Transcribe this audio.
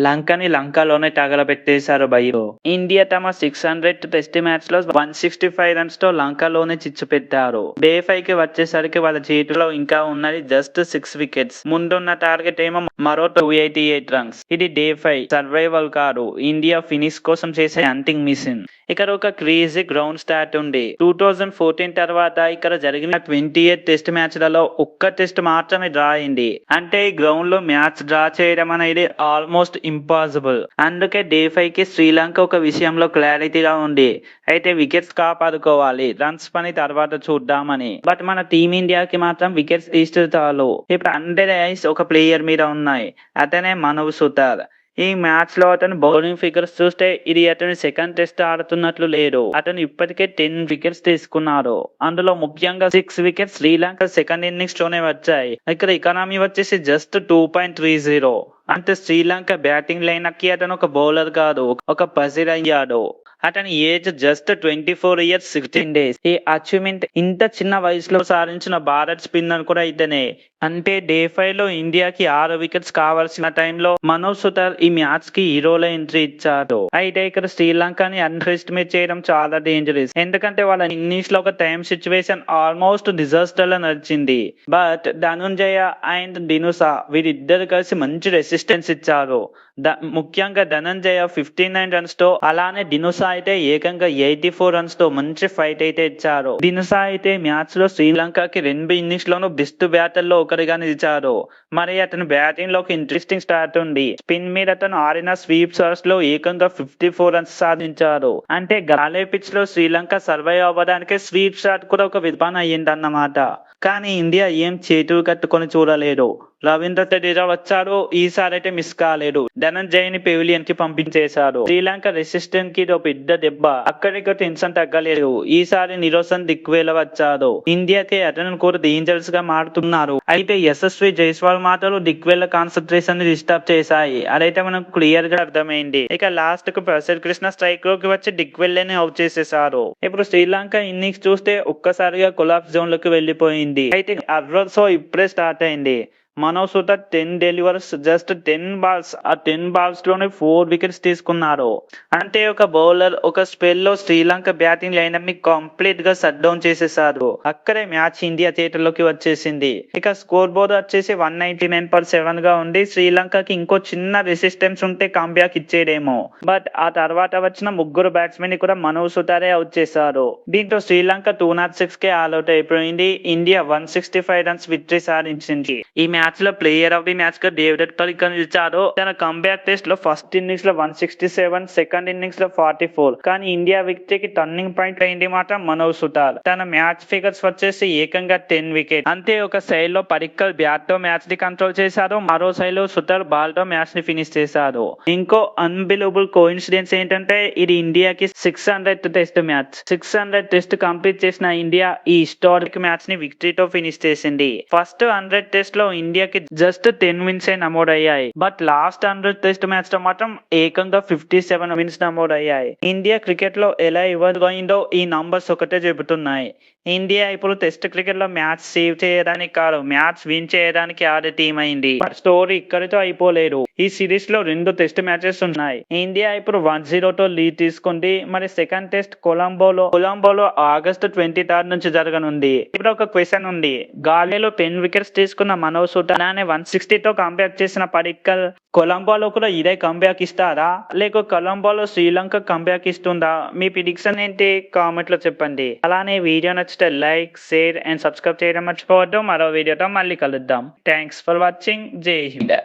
లంకని లంకలోనే తగలబెట్టేశారు భయ్యో. India తమ 600th test match లో 165 runs తో లంకలోనే చిచ్చు పెట్టారు. డే 5 కి వచ్చేసరికి వాళ్ళ చేతిలో ఇంకా ఉన్నది జస్ట్ 6 వికెట్స్. ముందున్న టార్గెట్ ఏమో మరో 288 రన్స్. ఇది డే 5 సర్వైవల్ కాదు, ఇండియా ఫినిష్ కోసం చేసే హంటింగ్ మిషన్. ఇక్కడ ఒక క్రేజీ గ్రౌండ్ స్టార్ట్ ఉంది. 2014 తర్వాత ఇక్కడ జరిగిన 28 టెస్ట్ మ్యాచ్ లలో ఒక్క టెస్ట్ మాత్రమే డ్రా అయింది. అంటే ఈ గ్రౌండ్ లో మ్యాచ్ డ్రా చేయడం అనేది ఆల్మోస్ట్ ఇంపాసిబుల్. అందుకే డే 5 కి శ్రీలంక ఒక విషయంలో క్లారిటీగా ఉంది. అయితే వికెట్స్ కాపాడుకోవాలి, రన్స్ పని తర్వాత చూద్దామని. బట్ మన టీమిండియాకి మాత్రం వికెట్స్ తీస్తే చాలు. ఇప్పుడు 100 ఐస్ ఒక ప్లేయర్ మీద ఉన్నాయి, అతనే మనవ్ సుతార్. ఈ మ్యాచ్ లో అతను బౌలింగ్ ఫిగర్స్ చూస్తే ఇది అతను సెకండ్ టెస్ట్ ఆడుతున్నట్లు లేదు. అతను ఇప్పటికే 10 వికెట్స్ తీసుకున్నారు. అందులో ముఖ్యంగా 6 వికెట్స్ శ్రీలంక సెకండ్ ఇన్నింగ్స్ లోనే వచ్చాయి. ఇక్కడ ఎకానమీ వచ్చేసి జస్ట్ 2.30. అంటే శ్రీలంక బ్యాటింగ్ లైనప్ కి అతను ఒక బౌలర్ కాదు, ఒక పజిల్ అయ్యాడు. అతని ఏజ్ జస్ట్ 24 years 16 days. ఈ అచీవ్మెంట్ ఇంత చిన్న వయసులో సాధించిన భారత్ స్పిన్నర్ కూడా ఇతనే. అంటే డే 5 లో ఇండియాకి 6 వికెట్స్ కావాల్సిన టైంలో మనోజ్ సుతార్ ఈ మ్యాచ్ కి హీరోలో ఎంట్రీ ఇచ్చారు. అయితే ఇక్కడ శ్రీలంకని అండర్ ఎస్టిమేట్ చేయడం చాలా డేంజరస్. ఎందుకంటే వాళ్ళ ఇన్నింగ్స్ లో ఒక టైం సిచ్యువేషన్ ఆల్మోస్ట్ డిజాస్టర్ లా నడిచింది. బట్ ధనుంజయ అండ్ దినుసా వీరిద్దరు కలిసి మంచి రెసిస్టెన్స్ ఇచ్చారు. ముఖ్యంగా ధనంజయ 59 రన్స్ తో, అలానే దినుసా అయితే ఏకంగా 84 రన్స్ తో మంచి ఫైట్ అయితే ఇచ్చారు. దినుసా అయితే మ్యాచ్ లో శ్రీలంకకి 2 ఇన్నింగ్స్ లోనూ బెస్ట్ బ్యాటర్ లో ఒకరిగా నిలిచారు. మరి అతను బ్యాటింగ్ లో ఒక ఇంట్రెస్టింగ్ స్టార్ట్ ఉంది. స్పిన్ మీద అతను ఆడిన స్వీప్ షాట్స్ లో ఏకంగా 54 రన్స్ సాధించారు. అంటే గాలే పిచ్ లో శ్రీలంక సర్వైవ్ అవ్వడానికి స్వీప్ షాట్ కూడా ఒక విధానం అయ్యిందన్నమాట. కానీ ఇండియా ఏం చేతులు కట్టుకొని చూడలేదు. రవీంద్ర జడేజా వచ్చాడు, ఈసారి అయితే మిస్ కాలేదు. ధనంజయని పెవిలియన్ కి పంపించేశారు. శ్రీలంక రెసిస్టెంట్ కి ఒక పెద్ద దెబ్బ. అక్కడికి టెన్షన్ తగ్గలేదు. ఈసారి నిరోషన్ దిక్వేల వచ్చాడు. ఇండియాకి అతను కూడా డేంజరస్ గా మారుతున్నారు. అయితే యశస్వి జైస్వాల్ మాటలు దిక్వేల కాన్సన్ట్రేషన్ ని డిస్టర్బ్ చేశాయి. అదైతే మనకు క్లియర్ గా అర్థమైంది. ఇక లాస్ట్ కు ప్రసిద్ కృష్ణ స్ట్రైక్ లోకి వచ్చి దిక్వేలని అవుట్ చేసేశారు. ఇప్పుడు శ్రీలంక ఇన్నింగ్స్ చూస్తే ఒక్కసారిగా కొలాప్స్ జోన్ లోకి వెళ్లిపోయింది. అయితే అర్వర్ షో ఇప్పుడే స్టార్ట్ అయింది. Manoj Sutar 10 delivers, just 10 balls. ఆ 10 బాల్స్ లోనే 4 వికెట్స్ తీసుకున్నారు. అంటే ఒక బౌలర్ ఒక స్పెల్ లో శ్రీలంక బ్యాటింగ్ లైనప్ ని కంప్లీట్ గా షట్ డౌన్ చేసేసారు. అక్కడే మ్యాచ్ ఇండియా చేతుల్లోకి వచ్చేసింది. ఇక స్కోర్ బోర్డ్ వచ్చేసి 199/7 గా ఉంది. శ్రీలంకకి ఇంకో చిన్న రెసిస్టెన్స్ ఉంటే కంబ్యాక్ ఇచ్చేదేమో. బట్ ఆ తర్వాత వచ్చిన ముగ్గురు బ్యాట్స్మెన్ ని కూడా మనోజ్ సుతారే అవుట్ చేశారు. దీంతో శ్రీలంక 206 కే ఆల్అౌట్ అయిపోయింది. ఇండియా 165 రన్స్ విక్టరీ సాధించింది. ఈ మ్యాచ్ లో ప్లేయర్ ఆఫ్ ది మ్యాచ్ గా డేవిడ్ పలికన్ నిలిచారు. తన కంబ్యాక్ టెస్ట్ లో ఫస్ట్ ఇన్నింగ్స్ లో 167, సెకండ్ ఇన్నింగ్స్ లో 44. కానీ ఇండియా విక్టరీకి టర్నింగ్ పాయింట్ అయింది మాత్రం మనోజ్ సుతార్. తన మ్యాచ్ ఫిగర్స్ వచ్చేసి ఏకంగా 10 వికెట్. అంతే ఒక సైడ్ లో పడిక్కల్ బ్యాట్ తో మ్యాచ్ ని కంట్రోల్ చేశారు, మరో సైడ్ లో సుతార్ బాల్ తో మ్యాచ్ ని ఫినిష్ చేశారు. ఇంకో అన్బిలీవబుల్ కోఇన్సిడెన్స్ ఏంటంటే ఇది ఇండియాకి 600th test match. 600 test complete చేసిన ఇండియా ఈ హిస్టారిక్ మ్యాచ్ ని విక్టరీతో ఫినిష్ చేసింది. ఫస్ట్ 100 టెస్ట్ లో ఇండియాకి జస్ట్ 10 విన్స్ నమోదయ్యాయి. బట్ లాస్ట్ 100 టెస్ట్ మ్యాచ్ లో మాత్రం ఏకంగా 57 విన్స్ నమోదయ్యాయి. ఇండియా క్రికెట్ లో ఎలా ఇవ్వబోయిందో ఈ నంబర్స్ ఒకటే చెబుతున్నాయి. ఇండియా ఇప్పుడు టెస్ట్ క్రికెట్ లో మ్యాచ్ సేవ్ చేయడానికి కాదు, మ్యాచ్ విన్ చేయడానికి ఆడే టీం అయింది. బట్ స్టోరీ ఇక్కడితో అయిపోలేదు. ఈ సిరీస్ లో 2 టెస్ట్ మ్యాచెస్ ఉన్నాయి. ఇండియా ఇప్పుడు 1-0 లీడ్ తీసుకుంది. మరి సెకండ్ టెస్ట్ కొలంబోలో ఆగస్టు 23 నుంచి జరగనుంది. ఇప్పుడు ఒక క్వశ్చన్ ఉంది. గాలేలో 10 వికెట్స్ తీసుకున్న మనోజ్ సుతార్ 160 తో కంబ్యాక్ చేసిన పడిక్కల్ కొలంబోలో కూడా ఇదే కంబ్యాక్ ఇస్తారా, లేక కొలంబోలో శ్రీలంక కంబ్యాక్ ఇస్తుందా? మీ ప్రిడిక్షన్ ఏంటి కామెంట్ లో చెప్పండి. అలానే వీడియో నచ్చితే లైక్, షేర్ అండ్ సబ్స్క్రైబ్ చేయడం మర్చిపోవద్దు. మరో వీడియోతో మళ్ళీ కలుద్దాం. Thanks for watching. జై హింద్.